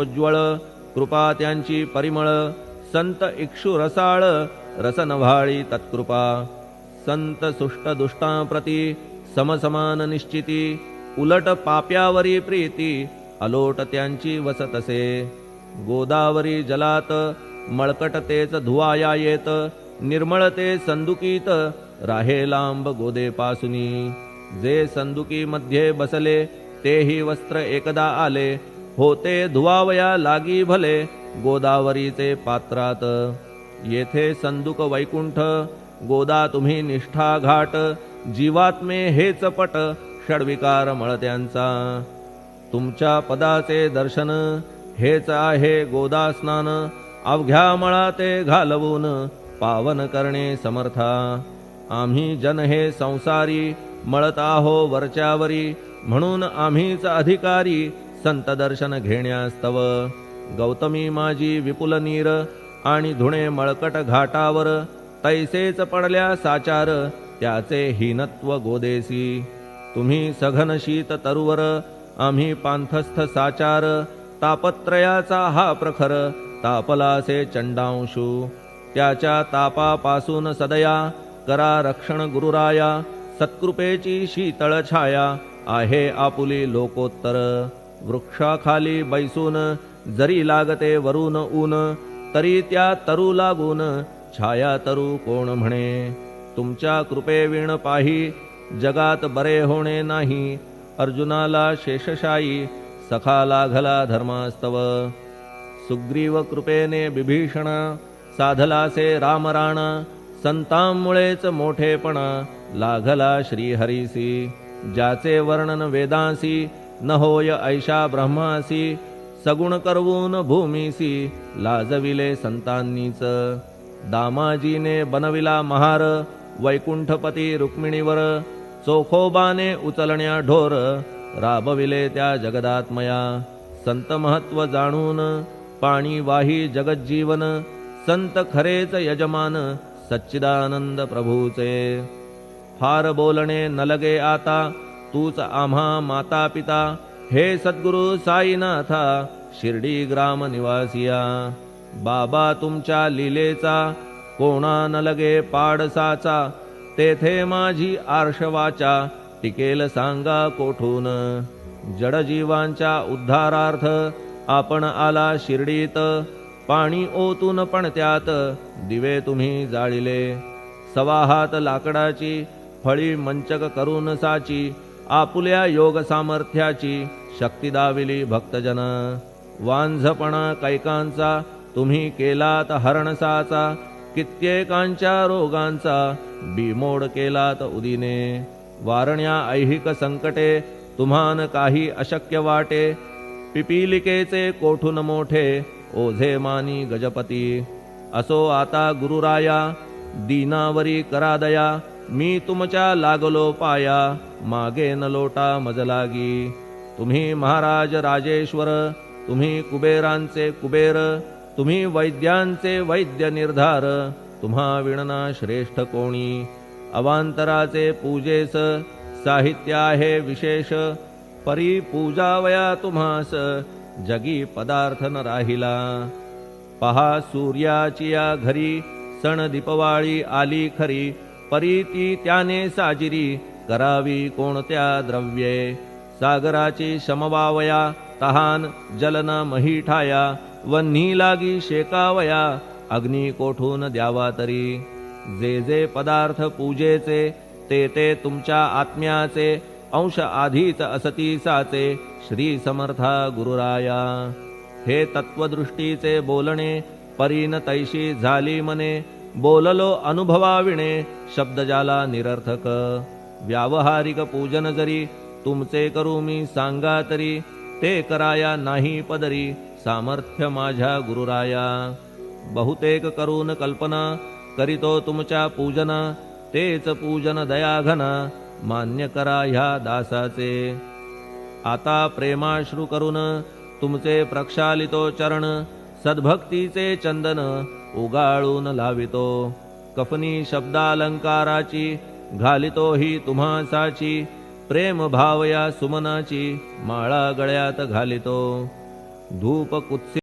उज्ज्वळ कृपा त्यांची परिमळ, संत इक्षु रसाळ रसनव्हाळी तत्कृपा, संत सुष्ट दुष्टांप्रती समसमान निश्चिती, उलट पाप्यावरी प्रीती अलोट त्यांची वसतसे, गोदावरी जलात मळकट तेच धुवाया येत, निर्मळते संदुकीत राहे लांब गोदेपासुनी, जे संदुकी मध्ये बसले तेही वस्त्र एकदा आले, होते धुवावया लागी भले गोदावरीचे पात्रात, येथे संदुक वैकुंठ गोदा तुम्ही निष्ठा घाट, जीवात्मे हेच पट षडविकार मळत्यांचा, तुमच्या पदाचे दर्शन हेच आहे गोदा स्नान, अवघ्या मळाते घालवून पावन करणे समर्था, आम्ही जन हे संसारी मळत आहो वरच्यावरी, म्हणून आम्हीच अधिकारी संत दर्शन घेण्यास्तव, गौतमी माझी विपुल नीर आणि धुणे मळकट घाटावर, तैसेच पडल्या साचार त्याचे हीनत्व गोदेसी, तुम्ही सघन शीत तरुवर आम्ही पांथस्थ साचार, तापत्रयाचा हा प्रखर तापलासे चंडांशू, त्याच्या तापापासून सदया करा रक्षण गुरुराया, सत्कृपेची शीतळ छाया आहे आपुली लोकोत्तर, वृक्षाखाली बैसून जरी लागते वरून ऊन, तरी त्या तरू लागून छाया तरू कोण म्हणे, तुमच्या कृपेविण पाही जगात बरे होणे नाही, अर्जुनाला शेषशायी सखा लागला धर्मास्तव, सुग्रीव कृपेने बिभीषण साधलासे रामराण, संतांमुळेच मोठेपणा लागला श्रीहरीसी, ज्याचे वर्णन वेदांसी न होय ऐशा ब्रह्मासी, सगुण करवून भूमीसी लाजविले संतांनीच, दामाजीने बनविला महार वैकुंठपती रुक्मिणीवर, चोखोबाने उचलण्या ढोर राबविले त्या जगदात्मया, संत महत्व जाणून पाणी वाही जगज्जीवन, संत खरेच यजमान सच्चिदानंद प्रभूचे, फार बोलणे न लगे आता तूच आम्हा माता पिता, हे सद्गुरु साईनाथा शिर्डी ग्राम निवासिया, बाबा तुमच्या लीलेचा कोणा न लगे पाडसाचा, तेथे माझी आर्षवाचा टिकेल सांगा कोठून, जडजीवांच्या उद्धारार्थ आपण आला शिर्डीत, पाणी ओतून पण त्यात दिवे तुम्ही जाळिले, सवा हात लाकडाची फळी मंचक करून साची, आपुल्या योग सामर्थ्याची शक्ती दाविली भक्तजन, वांझपणा कैकांचा तुम्ही केलात हरणसाचा, कित्येकांच्या रोगांचा बिमोड केलात उदिने, वारण्या ऐहिक संकटे तुम्हान काही अशक्य वाटे, पिपीलिकेचे कोठून मोठे ओझे मानी गजपती, असो आता गुरुराया दीनावरी करा दया, मी तुमच्या लागलो पाया मागे न लोटा मजलागी, तुम्ही महाराज राजेश्वर तुम्ही कुबेरांचे कुबेर, तुम्ही वैद्यांचे वैद्य निर्धार, तुम्हा विणना श्रेष्ठ कोणी, अवांतराचे पूजेस साहित्य आहे विशेष, परी पूजावया तुम्हास जगी पदार्थ न राहिला, पहा सूर्याची या घरी सण दीपवाळी आली खरी, परी ती त्याने साजिरी करावी कोणत्या द्रव्ये, सागराची शमवावया तहान जलना मही ठाया, वन्ही लागी शेकावया अग्नी कोठून द्यावा तरी, जे जे पदार्थ पूजेचे ते ते तुमच्या आत्म्याचे, अंश आधीच असती साचे श्री समर्था गुरुराया, हे तत्वदृष्टीचे बोलणे परीन तैशी झाली मने, बोललो अनुभवाविणे शब्द जाला निरर्थक, व्यावहारिक पूजन जरी तुमचे करू मी सांगा तरी, ते कराया नाही पदरी सामर्थ्य माझ्या गुरुराया, बहुतेक करून कल्पना करीतो तुमच्या पूजना, तेच पूजन दयाघना मान्य करा ह्या दासाचे, आता प्रेमाश्रू करून तुमचे प्रक्षालितो चरण, सद्भक्तीचे चंदन उगाळून लावितो, कफनी शब्दालंकाराची घालितो ही तुम्हासाची, प्रेम भावया सुमनाची माळा गळ्यात घालितो, धूप कुत्सित